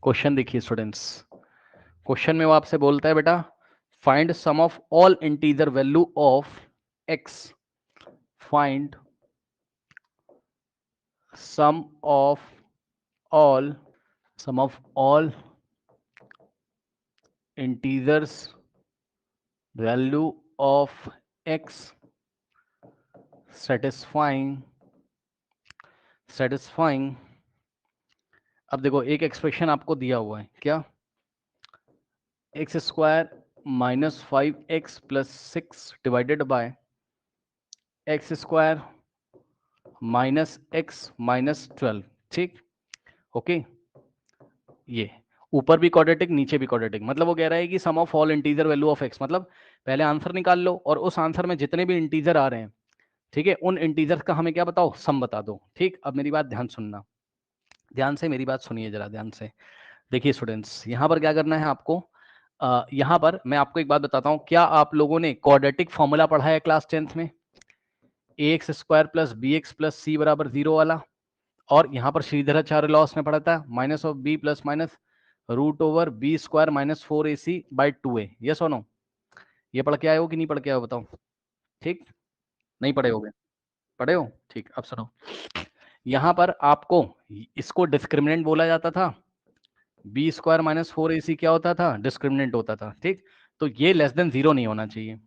Question देखिए students, question में वो आपसे बोलता है बेटा find sum of all integer value of x, find sum of all integers value of x satisfying. अब देखो एक एक्सप्रेशन आपको दिया हुआ है, क्या x square minus 5x plus 6 divided by x square minus x minus 12। ठीक, ओके। ये ऊपर भी क्वाड्रेटिक नीचे भी क्वाड्रेटिक, मतलब वो कह रहा है कि sum of all integer value of x, मतलब पहले आंसर निकाल लो और उस आंसर में जितने भी इंटीजर आ रहे हैं, ठीक है, उन इंटीजर का हमें क्या बताओ, सम बता दो। ठीक, अब मेरी बात ध्यान सुनना, ध्यान से मेरी बात सुनिए जरा ध्यान से। देखिए स्टूडेंट्स, यहाँ पर क्या करना है आपको, यहाँ पर मैं आपको एक बात बताता हूँ, क्या आप लोगों ने क्वाड्रेटिक फॉर्मूला पढ़ा है क्लास 10th में, A x square plus B x plus C बराबर 0 वाला? और यहाँ पर श्रीधराचार्य लॉस में पढ़ा था minus of b plus minus root over b square minus 4ac by 2a। Yes और नो? ये पढ़ के आए हो कि नहीं पढ़ के आए हो बताओ? ठीक, नहीं पढ़े होगे? पढ़े हो? ठीक, अब सुनो, यहाँ पर आपको इसको डिस्क्रिमिनेंट बोला जाता था, बी स्क्वायर माइनस 4ac क्या होता था, डिस्क्रिमिनेंट होता था। ठीक, तो ये लेस देन 0 नहीं होना चाहिए।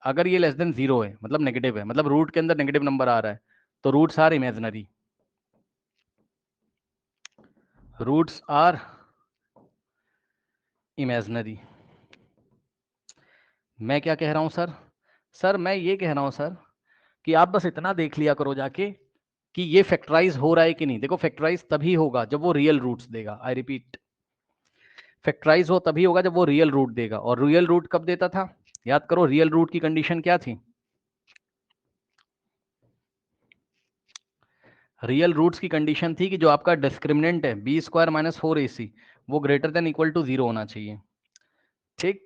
अगर ये लेस देन 0 है मतलब नेगेटिव है, मतलब रूट के अंदर नेगेटिव नंबर आ रहा है, तो roots are imaginary, roots are imaginary. मैं क्या कह रहा हूं सर? सर मैं ये कह रहा हूं सर कि आप बस इतना देख लिया करो जाके कि ये फैक्टराइज हो रहा है कि नहीं। देखो फैक्टराइज तभी होगा जब वो रियल रूट्स देगा, आई रिपीट, फैक्टराइज हो तभी होगा जब वो रियल रूट देगा। और रियल रूट कब देता था, याद करो, रियल रूट की कंडीशन क्या थी? रियल रूट्स की कंडीशन थी कि जो आपका डिस्क्रिमिनेंट है बी स्क्वायर माइनस 4ac वो ग्रेटर देन इक्वल टू 0 होना चाहिए। ठीक,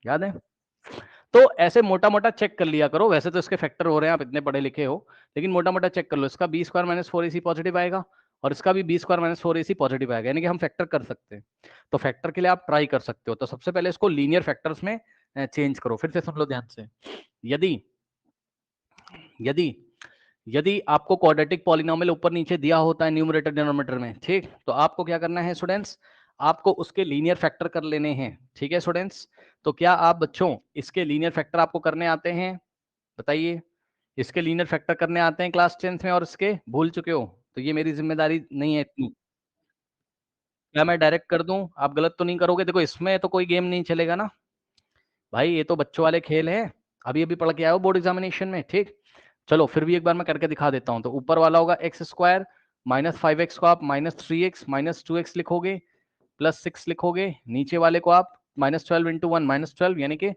याद है? तो ऐसे मोटा मोटा चेक कर लिया करो, वैसे तो इसके फैक्टर हो रहे हैं, आप इतने पढ़े लिखे हो, लेकिन मोटा मोटा चेक कर लो, इसका B square minus 4ac positive आएगा और इसका भी B square minus 4ac positive आएगा, यानी कि हम फैक्टर कर सकते हैं। तो फैक्टर के लिए आप ट्राई कर सकते हो, तो सबसे पहले इसको लीनियर फैक्टर्स में चेंज करो। फिर से सुन लो ध्यान से, यदि यदि यदि आपको क्वाड्रेटिक पॉलिनोमियल ऊपर नीचे दिया होता है न्यूमरेटर डिनोमिनेटर में, ठीक, तो आपको क्या करना है स्टूडेंट्स, आपको उसके लीनियर फैक्टर कर लेने हैं। ठीक है स्टूडेंट्स, तो क्या आप बच्चों इसके लीनियर फैक्टर आपको करने आते हैं? बताइए, इसके लीनियर फैक्टर करने आते हैं क्लास 10th में और इसके भूल चुके हो? तो ये मेरी जिम्मेदारी नहीं है इतनी, क्या मैं डायरेक्ट कर दूं? आप गलत तो नहीं करोगे? देखो इसमें तो कोई गेम नहीं चलेगा ना भाई, ये तो बच्चों वाले खेल है, अभी अभी पढ़ के आए हो बोर्ड एग्जामिनेशन में। ठीक, चलो फिर भी एक बार मैं करके दिखा देता हूं। तो ऊपर वाला होगा एक्स स्क्वायर माइनस 5x को आप माइनस 3x माइनस 2x लिखोगे, प्लस 6 लिखोगे, नीचे वाले को आप माइनस 12 इंटू 1 माइनस 12, यानी कि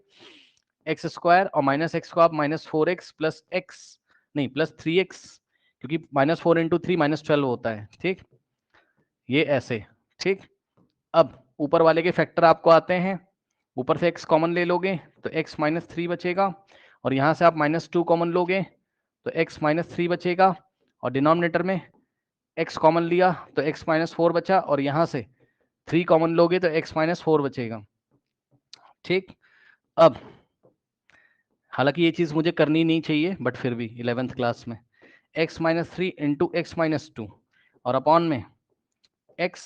एक्स स्क्वायर, और माइनस एक्स को आप माइनस 4x प्लस एक्स, नहीं प्लस 3x, क्योंकि माइनस 4 इंटू 3 माइनस 12 होता है। ठीक, ये ऐसे। ठीक, अब ऊपर वाले के फैक्टर आपको आते हैं, ऊपर से x कॉमन ले लोगे तो x माइनस 3 बचेगा, और यहाँ से आप माइनस 2 कॉमन लोगे तो x माइनस 3 बचेगा, और डिनोमिनेटर में x कॉमन लिया तो x माइनस 4 बचा, और यहाँ से 3 कॉमन लोगे तो x माइनस 4 बचेगा। ठीक, अब हालांकि ये चीज़ मुझे करनी नहीं चाहिए, बट फिर भी 11th क्लास में x minus 3 into x minus 2 और अपॉन में x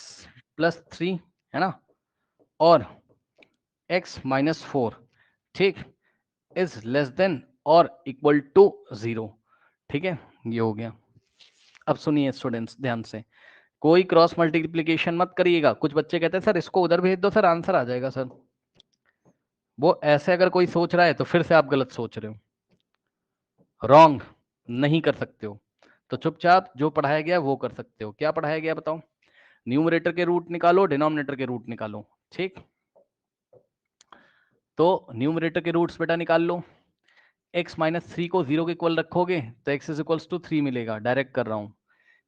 प्लस 3, है ना, और x माइनस 4, ठीक, इज लेस देन और इक्वल टू 0। ठीक है, ये हो गया। अब सुनिए स्टूडेंट्स ध्यान से, कोई क्रॉस मल्टीप्लीकेशन मत करिएगा। कुछ बच्चे कहते हैं सर इसको उधर भेज दो सर आंसर आ जाएगा सर, वो ऐसे अगर कोई सोच रहा है तो फिर से आप गलत सोच रहे हो, रॉन्ग, नहीं कर सकते हो। तो चुपचाप जो पढ़ाया गया वो कर सकते हो। क्या पढ़ाया गया बताओ? न्यूमरेटर के रूट निकालो, डिनोमिनेटर के रूट निकालो। ठीक, तो न्यूमरेटर के रूट्स बेटा निकाल लो, x माइनस 3 को 0 के इक्वल रखोगे तो x इज इक्वल्स टू 3 मिलेगा, डायरेक्ट कर रहा हूं।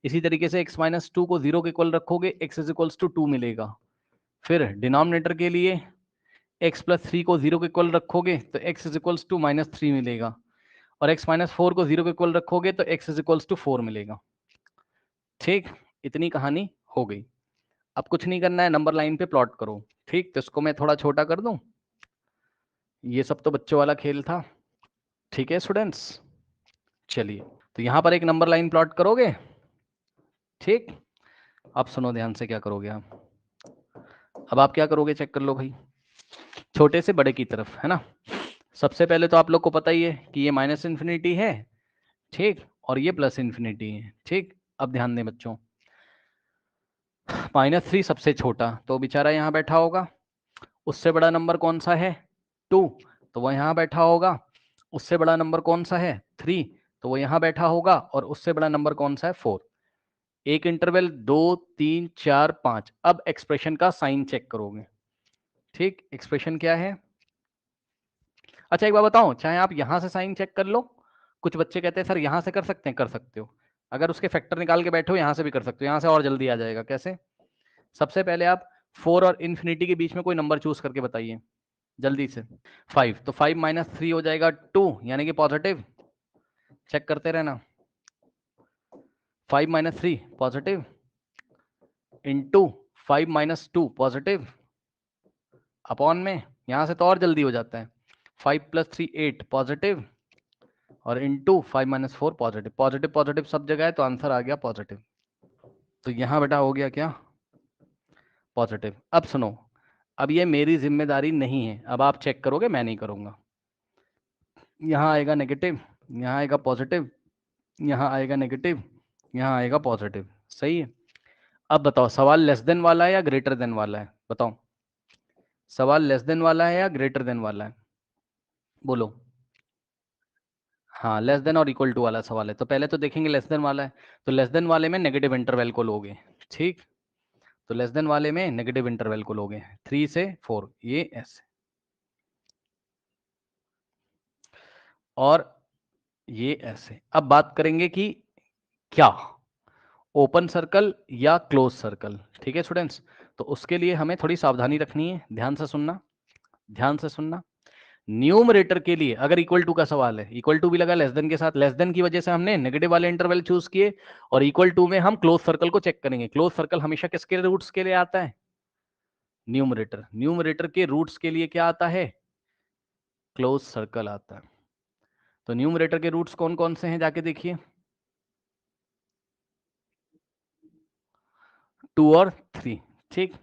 इसी तरीके से x माइनस 2 को 0 के इक्वल रखोगे, x इज इक्वल्स टू 2 मिलेगा। फिर डिनोमिनेटर के लिए x प्लस 3 को 0 के इक्वल रखोगे तो x is equals to minus 3 मिलेगा, और x माइनस 4 को 0 के इक्वल रखोगे तो x इज इक्वल्स टू 4 मिलेगा। ठीक, इतनी कहानी हो गई। अब कुछ नहीं करना है, नंबर लाइन पे प्लॉट करो। ठीक, तो इसको मैं थोड़ा छोटा कर दूं। ये सब तो बच्चों वाला खेल था। ठीक है स्टूडेंट्स, चलिए तो यहाँ पर एक नंबर लाइन प्लॉट करोगे। ठीक, अब सुनो ध्यान से, क्या करोगे आप। अब आप क्या करोगे, चेक कर लो भाई, छोटे से बड़े की तरफ, है ना। सबसे पहले तो आप लोग को पता ही है कि ये माइनस इन्फिनिटी है, ठीक, और ये प्लस इन्फिनिटी है। ठीक, अब ध्यान दें बच्चों, -3 सबसे छोटा, तो बेचारा यहाँ बैठा होगा। उससे बड़ा नंबर कौन सा है, 2, तो वो यहाँ बैठा होगा। उससे बड़ा नंबर कौन सा है, 3, तो वो यहाँ बैठा होगा। और उससे बड़ा नंबर कौन सा है, 4। एक इंटरवल 2 3 4 5। अब एक्सप्रेशन का साइन चेक करोगे। ठीक, एक्सप्रेशन क्या है। अच्छा एक बात बताओ, चाहे आप यहां से साइन चेक कर लो। कुछ बच्चे कहते हैं सर यहां से कर सकते हैं, कर सकते हो। अगर उसके फैक्टर निकाल के बैठो यहां से भी कर सकते हो, यहां से और जल्दी आ जाएगा। कैसे, सबसे पहले आप 4 और इन्फिनिटी के बीच में कोई नंबर चूज करके बताइए जल्दी से। 5, तो 5 - 3 हो जाएगा 2, यानी कि पॉजिटिव। चेक करते रहना, 5 - 3 पॉजिटिव, इंटू 5 - 2 पॉजिटिव, अपॉन में, यहां से तो और जल्दी हो जाता है, 5 + 3 8 पॉजिटिव, और इंटू 5 - 4 पॉजिटिव। पॉजिटिव पॉजिटिव सब जगह है, तो आंसर आ गया पॉजिटिव। तो यहां बेटा हो गया क्या, पॉजिटिव। अब सुनो, अब ये मेरी जिम्मेदारी नहीं है, अब आप चेक करोगे, मैं नहीं करूंगा। यहाँ आएगा नेगेटिव, यहाँ आएगा पॉजिटिव, यहाँ आएगा नेगेटिव, यहाँ आएगा पॉजिटिव। सही है। अब बताओ, सवाल लेस देन वाला है या ग्रेटर देन वाला है, बताओ। सवाल लेस देन वाला है या ग्रेटर देन वाला है, बोलो। हाँ, लेस देन और इक्वल टू वाला सवाल है, तो पहले तो देखेंगे लेस देन वाला है। तो लेस देन वाले में नेगेटिव इंटरवल को लोगे। ठीक, तो लेस देन वाले में नेगेटिव इंटरवल को लोगे, 3 से 4, ये ऐसे, और ये ऐसे। अब बात करेंगे कि क्या ओपन सर्कल या क्लोज सर्कल। ठीक है स्टूडेंट्स, तो उसके लिए हमें थोड़ी सावधानी रखनी है, ध्यान से सुनना, ध्यान से सुनना। न्यूमरेटर के लिए अगर इक्वल टू का सवाल है, इक्वल टू भी लगा लेस देन के साथ, लेस देन की वजह से हमने नेगेटिव वाले इंटरवल चूज किए, और इक्वल टू में हम क्लोज सर्कल को चेक करेंगे। क्लोज सर्कल हमेशा किसके रूट्स के लिए आता है, न्यूमरेटर। न्यूमरेटर के रूट्स के लिए क्या आता है, क्लोज सर्कल आता है। तो न्यूमरेटर के रूट्स कौन कौन से हैं, जाके देखिए, 2 और 3। ठीक,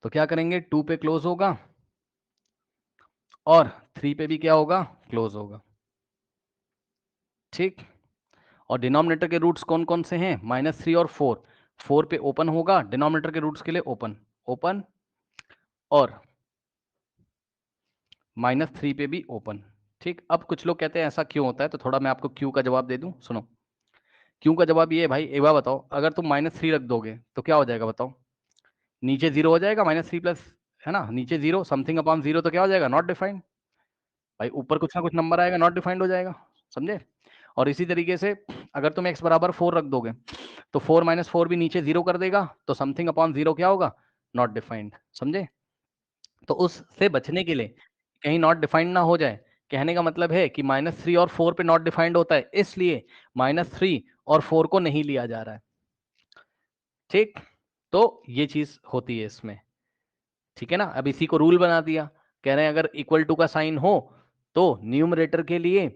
तो क्या करेंगे, 2 पे क्लोज होगा, और 3 पे भी क्या होगा, क्लोज होगा। ठीक, और डिनोमिनेटर के रूट्स कौन कौन से हैं, -3 और 4। 4 पे ओपन होगा, डिनोमिनेटर के रूट्स के लिए ओपन, ओपन, और -3 पे भी ओपन। ठीक, अब कुछ लोग कहते हैं ऐसा क्यों होता है, तो थोड़ा मैं आपको क्यों का जवाब दे दूं, सुनो। क्यों का जवाब ये है भाई, एक बार बताओ, अगर तुम -3 रख दोगे तो क्या हो जाएगा बताओ, नीचे 0 हो जाएगा, -3 प्लस, है ना, नीचे 0, समथिंग अपॉन 0, तो क्या हो जाएगा, नॉट डिफाइंड। भाई ऊपर कुछ ना कुछ नंबर आएगा, नॉट डिफाइंड हो जाएगा, समझे। और इसी तरीके से अगर तुम x बराबर 4 रख दोगे, तो 4 - 4 भी नीचे 0 कर देगा, तो समथिंग अपॉन 0 क्या होगा, नॉट डिफाइंड, समझे। तो उससे बचने के लिए, कहीं नॉट डिफाइंड ना हो जाए, कहने का मतलब है कि -3 और 4 पे नॉट डिफाइंड होता है, इसलिए -3 और 4 को नहीं लिया जा रहा है। ठीक, तो ये चीज होती है इसमें। ठीक है ना, अब इसी को रूल बना दिया, कह रहे हैं अगर इक्वल टू का साइन हो तो न्यूमरेटर के लिए,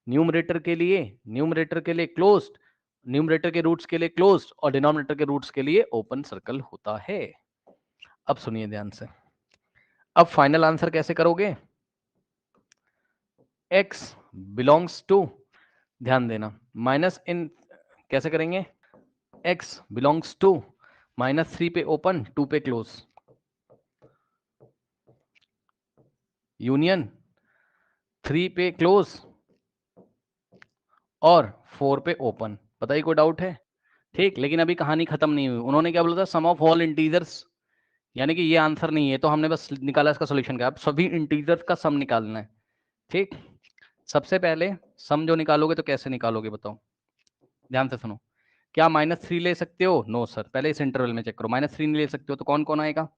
न्यूमरेटर के लिए, न्यूमरेटर के लिए क्लोज्ड, न्यूमरेटर के रूट्स के लिए क्लोज्ड, और डिनोमिनेटर के रूट्स के लिए ओपन सर्कल होता है। अब सुनिए ध्यान से, अब फाइनल आंसर कैसे करोगे, x बिलोंग्स टू, ध्यान देना, माइनस इन कैसे करेंगे, x बिलोंग्स टू -3 पे ओपन, 2 पे क्लोज, यूनियन 3 पे क्लोज, और 4 पे ओपन। बताइए कोई डाउट है। ठीक, लेकिन अभी कहानी खत्म नहीं हुई, उन्होंने क्या बोला था, सम ऑफ ऑल इंटीजर्स, यानी कि ये आंसर नहीं है, तो हमने बस निकाला इसका सॉल्यूशन का। अब सभी इंटीजर्स का सम निकालना है। ठीक, सबसे पहले सम जो निकालोगे तो कैसे निकालोगे बताओ, ध्यान से सुनो। क्या -3 ले सकते हो, नो सर, पहले इस इंटरवल में चेक करो, -3 नहीं ले सकते हो, तो कौन कौन आएगा,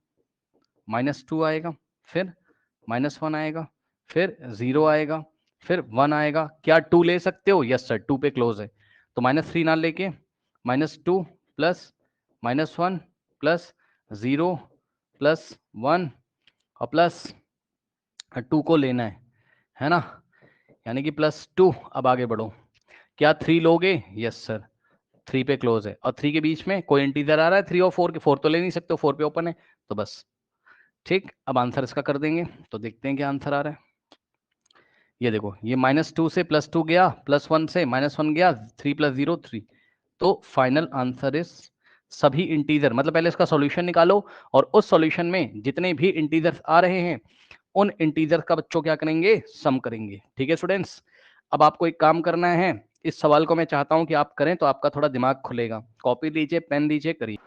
-2 आएगा, फिर -1 आएगा, फिर 0 आएगा, फिर 1 आएगा। क्या 2 ले सकते हो, यस सर, 2 पे क्लोज है, तो -3 ना लेके -2 प्लस -1 प्लस 0 प्लस 1 और प्लस 2 को लेना है ना, यानी कि +2। अब आगे बढ़ो, क्या 3 लोगे? यस सर, 3 पे क्लोज है और 3 के बीच में कोई इंटीजर आ रहा है 3 और 4 के, 4 तो ले नहीं सकते, 4 पे ओपन है तो बस ठीक। अब आंसर इसका कर देंगे, तो देखते हैं क्या आंसर आ रहा है। ये देखो, ये -2 से +2 गया, +1 से -1 गया, 3 + 0 3। तो फाइनल आंसर इज सभी इंटीजर, मतलब पहले इसका सॉल्यूशन निकालो और उस सॉल्यूशन में जितने भी इंटीजर्स आ रहे हैं उन इंटीजर का बच्चों क्या करेंगे, सम करेंगे। ठीक है स्टूडेंट्स, अब आपको एक काम करना है, इस सवाल को मैं चाहता हूं कि आप करें तो आपका थोड़ा दिमाग खुलेगा। कॉपी लीजिए, पेन लीजिए, करिए।